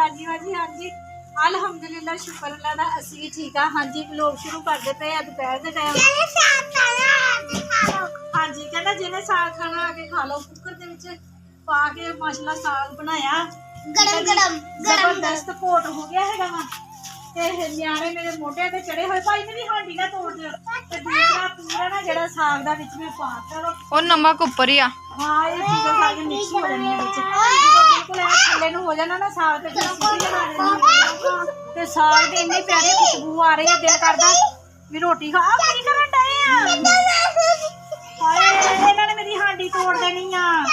ਹਾਂਜੀ ਹਾਂਜੀ ਹਾਂਜੀ ਅਲਹਮਦੁਲਿਲਾ ਸ਼ੁਕਰ ਅੱਲਾ ਦਾ ਅਸੀਂ ਠੀਕ ਆ। ਹਾਂਜੀ ਵਲੋਗ ਸ਼ੁਰੂ ਕਰਦੇ ਪਏ ਆ ਦੁਪਹਿਰ ਦੇ ਟਾਈਮ। ਹਾਂਜੀ ਕਹਿੰਦਾ ਜਿਹਨੇ ਸਾਗ ਖਾਣਾ ਆ ਕੇ ਖਾ ਲਓ। ਕੁੱਕਰ ਦੇ ਵਿੱਚ ਪਾ ਕੇ ਮਾਸ਼ਾਅੱਲਾ ਸਾਗ ਬਣਾਇਆ ਗਰਮ ਗਰਮ ਜ਼ਬਰਦਸਤ ਕੋਟ ਹੋ ਗਿਆ ਹੈਗਾ ਵਾ ਤੇ ਨਿਆਣੇ ਮੇਰੇ ਮੋਢਿਆਂ ਤੇ ਚੜੇ ਹੋਏ। ਭਾਈ ਮੇਰੀ ਹਾਂਡੀ ਨਾ ਤੋੜ ਦਿਓ ਤੇ ਦੂਸਰਾ ਪੂਰਾ ਨਾ ਜਿਹੜਾ ਸਾਗ ਦਾ ਵਿੱਚ ਮੈਂ ਪਾਤਾ ਉਹ ਨਮਕ ਉੱਪਰ ਹੀ ਆ। ਹਾਂ ਇਹ ਚੀਜ਼ਾਂ ਸਾਰੀਆਂ ਮਿਕਸ ਹੋ ਜਾਣੀਆਂ ਵਿੱਚ ਬਿਲਕੁਲ ਐ ਥੱਲੇ ਨੂੰ ਹੋ ਜਾਣਾ ਨਾ ਸਾਗ ਤੇ ਤੇ ਸਾਗ ਦੀ ਇੰਨੀ ਪਿਆਰੀ ਖੁਸ਼ਬੂ ਆ ਰਹੀ ਹੈ ਦਿਲ ਕਰਦਾ ਵੀ ਰੋਟੀ ਖਾ। ਕੀ ਕਰਨ ਡਏ ਆ? ਹਾਏ ਇਹਨਾਂ ਨੇ ਮੇਰੀ ਹਾਂਡੀ ਤੋੜ ਦੇਣੀ ਆ।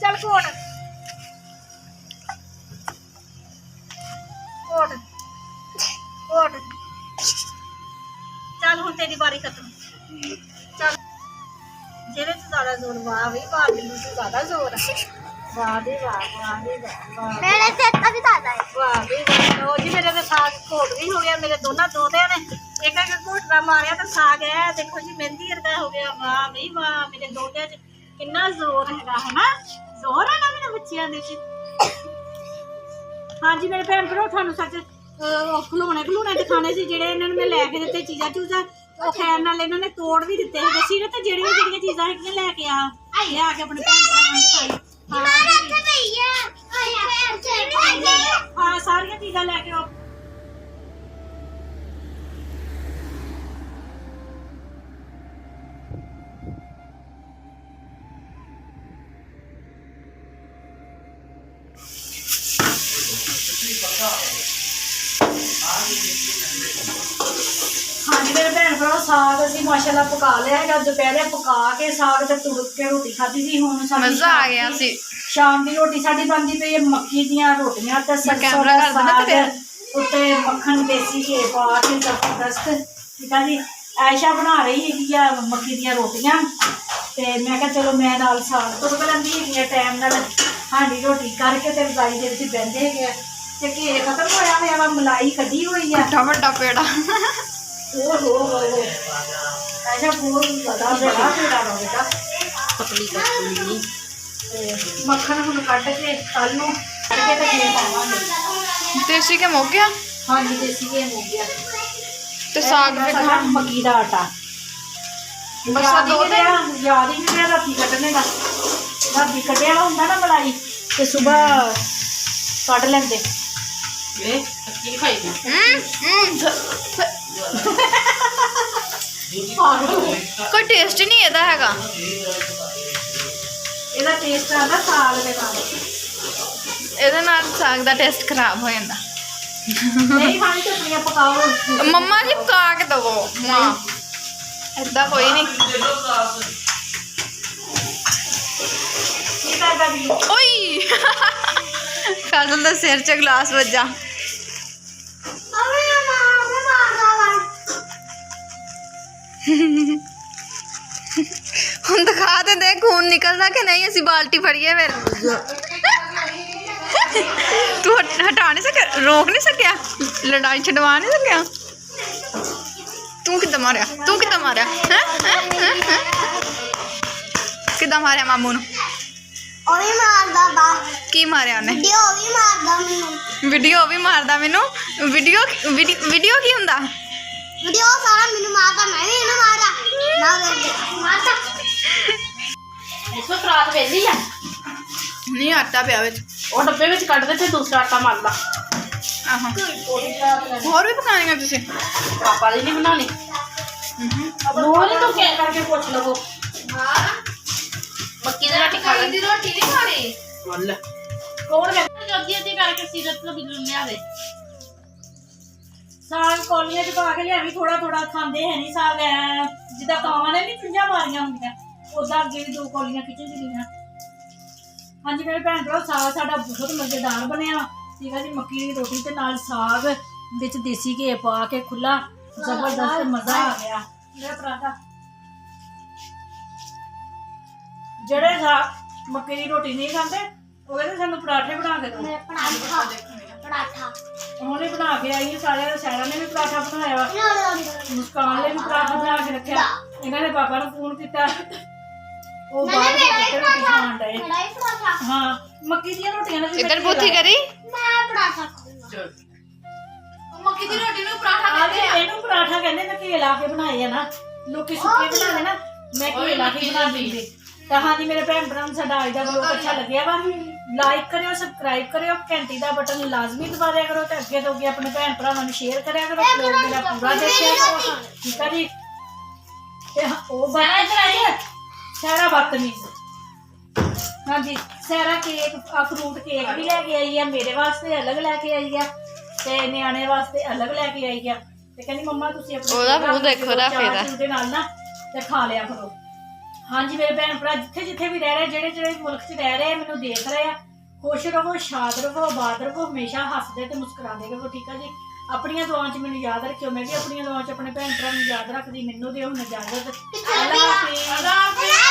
ਚੱਲ ਕੋਟ ਕੋਟ ਕੋਟ ਚੱਲ ਹੁਣ ਤੇਰੀ ਵਾਰੀ ਖਤਮ। ਚੱਲ ਜਿਹਦੇ ਚ ਜ਼ਿਆਦਾ ਜ਼ੋਰ ਵਾਹ ਵੀ ਵਾਹ ਮੈਨੂੰ ਤੋਂ ਜ਼ਿਆਦਾ ਜ਼ੋਰ ਆ। ਵਾਹ ਵੀ ਵਾਹ ਵਾਹ ਵੀ ਵਾਹ ਮੇਰੇ ਤੇ ਤਾਂ ਵੀ ਜ਼ਿਆਦਾ ਹੈ। ਵਾਹ ਵੀ ਵਾਹ ਉਹ ਜੀ ਮੇਰੇ ਤੇ ਸਾਗ ਘੋਟ ਵੀ ਹੋ ਗਿਆ। ਮੇਰੇ ਦੋਨਾਂ ਦੋਤਿਆਂ ਨੇ ਇੱਕ ਇੱਕ ਘੋਟਣਾ ਮਾਰਿਆ ਤਾਂ ਸਾਗ ਹੈ ਦੇਖੋ ਜੀ ਮਹਿੰਦੀ ਵਰਗਾ ਹੋ ਗਿਆ। ਵਾਹ ਵੀ ਵਾਹ ਮੇਰੇ ਦੋਤਿਆਂ ਚ ਕਿੰਨਾ ਜ਼ੋਰ ਹੈਗਾ ਹਨਾ। ਜ਼ੋਰ ਆ ਨਾ ਮੇਰੇ ਬੱਚਿਆਂ ਦੇ ਚ। ਹਾਂਜੀ ਮੇਰੇ ਭੈਣ ਭਰਾ ਤੁਹਾਨੂੰ ਸੱਚ ਖਿਲੌਣੇ ਦਿਖਾਣੇ ਸੀ ਜਿਹੜੇ ਇਹਨਾਂ ਨੂੰ ਮੈਂ ਲੈ ਕੇ ਦਿੱਤੇ ਚੀਜ਼ਾਂ ਚੂਜ਼ਾਂ ਉਹ ਖੈਰ ਨਾਲ ਇਹਨਾਂ ਨੇ ਤੋੜ ਵੀ ਦਿੱਤੇ ਹੈਗੇ ਸੀ ਤੇ ਜਿਹੜੀਆਂ ਚੀਜ਼ਾਂ ਹੈਗੀਆਂ ਲੈ ਕੇ ਲਿਆ ਕੇ ਆਪਣੇ ਭੈਣ ਭਰਾਵਾਂ ਨੂੰ ਦਿਖਾਈ। ਹਾਂ ਸਾਰੀਆਂ ਚੀਜ਼ਾਂ ਲੈ ਕੇ ਆਓ। ਹਾਂਜੀ ਮੇਰੇ ਭੈਣ ਭਰਾ ਸਾਗ ਅਸੀਂ ਮਾਸ਼ਾਅੱਲਾ ਪਕਾ ਲਿਆ ਹੈਗਾ। ਦੁਪਹਿਰੇ ਪਕਾ ਕੇ ਸਾਗ ਤੇ ਤੁੜ ਕੇ ਰੋਟੀ ਖਾਧੀ ਸੀ। ਹੁਣ ਮਜ਼ਾ ਆ ਗਿਆ ਸੀ। ਸ਼ਾਮ ਦੀ ਰੋਟੀ ਸਾਡੀ ਬਣਦੀ ਪਈ ਹੈ ਮੱਕੀ ਦੀਆਂ ਰੋਟੀਆਂ ਤੇ ਸਰਸੋਂ ਦਾ ਸਾਗ ਉੱਤੇ ਮੱਖਣ ਦੇਸੀ ਘੀ ਪਾ ਕੇ ਜ਼ਬਰਦਸਤ। ਠੀਕ ਆ ਜੀ ਆਇਸ਼ਾ ਬਣਾ ਰਹੀ ਹੈਗੀ ਆ ਮੱਕੀ ਦੀਆਂ ਰੋਟੀਆਂ ਤੇ ਮੈਂ ਕਿਹਾ ਚਲੋ ਮੈਂ ਨਾਲ ਸਾਗ ਤੁੜ ਲੈਂਦੀ ਹੈਗੀ ਆ ਟਾਈਮ ਨਾਲ ਹਾਂਡੀ ਰੋਟੀ ਕਰਕੇ ਤੇ ਰਜਾਈ ਦੇ ਵਿੱਚ ਬਹਿੰਦੇ ਹੈਗੇ ਆ ਤੇ ਘੀ ਖਤਮ ਹੋਇਆ ਹੋਇਆ ਵਾ ਮਲਾਈ ਕੱਢੀ ਹੋਈ ਆ ਵੱਡਾ ਪੇੜਾ। ऐसा बहुत ज़्यादा बड़ा पेड़ा वा बेटा पतली पतली मक्खन हम कट के कल नूं कट के ते घी पावांगे। देसी घी मुक गया। हाँ जी देसी घी मुक गया ते साग भी खा मक्की दा आटा याद ही नहीं रहा राती कड्ढने दा। राती कड्ढिया हुंदा ना मलाई ते सुबह कड्ढ लैंदे। कोई टेस्ट नहीं ਇਹਦਾ ਹੈਗਾ। ਇਹਦਾ ਟੇਸਟ ਆਉਂਦਾ ਸਾਗ ਦੇ ਨਾਲ। ਇਹਦੇ ਨਾਲ ਸਾਗ ਦਾ ਟੇਸਟ ਖਰਾਬ ਹੋ ਜਾਂਦਾ। ਨਹੀਂ ਖਾਣੀ ਚਟਨੀਆਂ ਪਕਾਓ ਮੰਮਾ ਜੀ ਪਕਾ ਕੇ ਦਵੋ ਮਾਂ ਏਦਾਂ ਕੋਈ ਨਹੀਂ। ਕੀ ਕਰਦਾ ਵੀ ਓਏ ਕਾਜਲ ਦਾ ਸਿਰ 'ਚ ਗਲਾਸ ਵੱਜਾ। ਹੁਣ ਦਿਖਾ ਤੇ ਦੇ ਖੂਨ ਨਿਕਲਦਾ ਕਿ ਨਹੀਂ। ਅਸੀਂ ਬਾਲਟੀ ਫੜੀਏ ਫਿਰ ਤੂੰ ਹਟਾ ਨਹੀਂ ਸਕਿਆ ਰੋਕ ਨਹੀਂ ਸਕਿਆ ਲੜਾਈ ਛਡਵਾ ਨਹੀਂ ਸਕਿਆ। ਤੂੰ ਕਿੱਦਾਂ ਮਾਰਿਆ ਕਿੱਦਾਂ ਮਾਰਿਆ ਮਾਮੂ ਨੂੰ? ਕੀ ਮਾਰਿਆ ਉਹਨੇ? ਵੀਡੀਓ ਵੀ ਮਾਰਦਾ ਮੈਨੂੰ। ਵੀਡੀਓ ਕੀ ਹੁੰਦਾ? ਵੀਡੀਓ ਸਾਰਾ ਮੈਨੂੰ ਮਾਰਦਾ ਮੈਂ ਵੀ ਇਹਨੂੰ ਮਾਰਦਾ ਮਾਰਦਾ। इसको परात वेली है ਨਹੀਂ ਆਟਾ ਪਿਆ ਵਿੱਚ और डब्बे में कट दे थे दूसरा आटा मल ला। ਆਹਾਂ ਹੋਰ ਵੀ ਪਕਾਣੀਆਂ ਤੁਸੀਂ? पापा ने नहीं बनानी नूर तो क्या करके पूछ लो मक्की दी रोटी खा ले। रोटी नहीं खानी बोल कौन कहता जल्दी जल्दी करके सीरत को बिल्कुल ले आवे। साग कौलियां च पा के लियावी थोड़ा थोड़ा खांदे है नहीं साग जिदा कावां ने नहीं पिंजा मारियां होंदियां उदा अगे भी 2 कौलियां खिच जलियां। हाँ जी मेरे भैन भरा साग साडा बहुत मजेदार बनया सीगा जी मक्की दी रोटी ते नाल साग विच देसी घी पा के खुला जबरदस्त मजा आ गया। मेरा पराठा जेड़े मक्की दी रोटी नहीं खाते वो कहते सानू पराठे बना के दो। पराठा उन्होंने बना के आई सारे शहर ने भी पराठा बनाया मुस्कान ने भी पराठा बना के रखा। इन्होंने पापा ने फोन किया ਉਹ ਬਾਹਰ ਦੇ ਰੋਟੀ ਖਾਣ ਡਏ ਬੜਾ ਹੀ ਪਰਾਠਾ ਹਾਂ ਮੱਕੀ ਦੀਆਂ ਰੋਟੀਆਂ ਨਾਲ ਵੀ ਇੱਧਰ ਬੁੱਥੀ ਕਰੀ ਮੈਂ ਪਰਾਠਾ ਖਾਊਂਗਾ ਮੱਕੀ ਦੀ ਰੋਟੀ ਨੂੰ ਪਰਾਠਾ ਆਲੇ ਇਹਨੂੰ ਪਰਾਠਾ ਕਹਿੰਦੇ ਮੈਂ ਘੀ ਲਾ ਕੇ ਬਣਾਏ ਆ ਨਾ ਲੋਕੀ ਸੁੱਕੇ ਬਣਾਉਂਦੇ ਨਾ ਮੈਂ ਘੀ ਲਾ ਕੇ ਬਣਾਉਂਦੀ ਸੀ ਤਾਂ ਹਾਂਜੀ ਮੇਰੇ ਭੈਣ ਭਰਾ ਨੂੰ ਸਾਡਾ ਅੱਜ ਦਾ ਵਲੋਗ ਅੱਛਾ ਲੱਗਿਆ ਵਾ ਲਾਈਕ ਕਰਿਓ ਸਬਸਕ੍ਰਾਈਬ ਕਰਿਓ ਘੰਟੀ ਦਾ ਬਟਨ ਲਾਜ਼ਮੀ ਦਬਾ ਦਿਆ ਕਰੋ ਤੇ ਅੱਗੇ ਤੋਂ ਅੱਗੇ ਆਪਣੇ ਭੈਣ ਭਰਾਵਾਂ ਨੂੰ ਸ਼ੇਅਰ ਕਰਿਆ ਕਰੋ ਵਲੋਗ ਮੇਰਾ ਪੂਰਾ ਦੇਖਿਆ ਕਰੋ ਠੀਕ ਆ ਜੀ ਤੇ ਉਹ ਬਣਾ ਇੱਧਰ ਸਾਰਾ ਬਦਤਮੀਜ਼ ਹਾਂਜੀ ਸਾਰਾ ਕੇਕ ਆ ਫਰੂਟ ਕੇਕ ਵੀ ਲੈ ਕੇ ਆਈ ਆ ਮੇਰੇ ਵਾਸਤੇ ਅਲੱਗ ਲੈ ਕੇ ਆਈ ਆ ਤੇ ਨਿਆਣੇ ਵਾਸਤੇ ਅਲੱਗ ਲੈ ਕੇ ਆਈ ਆ ਤੇ ਕਹਿੰਦੀ ਮੰਮਾ ਤੁਸੀਂ ਆਪਣੇ ਉਹਦਾ ਮੂੰਹ ਦੇਖੋ ਨਾ ਚਾਰ ਫੇਰਾ। ਚੂਰ ਦੇ ਨਾਲ ਨਾ ਤੇ ਖਾ ਲਿਆ ਕਰੋ ਹਾਂਜੀ ਮੇਰੇ ਭੈਣ ਭਰਾ ਜਿੱਥੇ ਜਿੱਥੇ ਵੀ ਰਹਿ ਰਹੇ ਜਿਹੜੇ ਜਿਹੜੇ ਮੁਲਕ 'ਚ ਰਹਿ ਰਹੇ ਆ ਮੈਨੂੰ ਦੇਖ ਰਹੇ ਆ ਖੁਸ਼ ਰਹੋ ਸ਼ਾਦ ਰਹੋ ਆਬਾਦ ਰਹੋ ਹਮੇਸ਼ਾ ਹੱਸਦੇ ਤੇ ਮੁਸਕਰਾਉਂਦੇ ਰਹੋ ਠੀਕ ਆ ਜੀ ਆਪਣੀਆਂ ਦੁਆਵਾਂ 'ਚ ਮੈਨੂੰ ਯਾਦ ਰੱਖਿਓ ਮੈਂ ਵੀ ਆਪਣੀਆਂ ਦੁਆਵਾਂ 'ਚ ਆਪਣੇ ਭੈਣ ਭਰਾ ਨੂੰ ਯਾਦ ਰੱਖਦੀ ਮੈਨੂੰ ਦਿਓ ਹੁਣ ਇਜਾਜ਼ਤ ਅੱਲਾ ਹਾਫਿਜ਼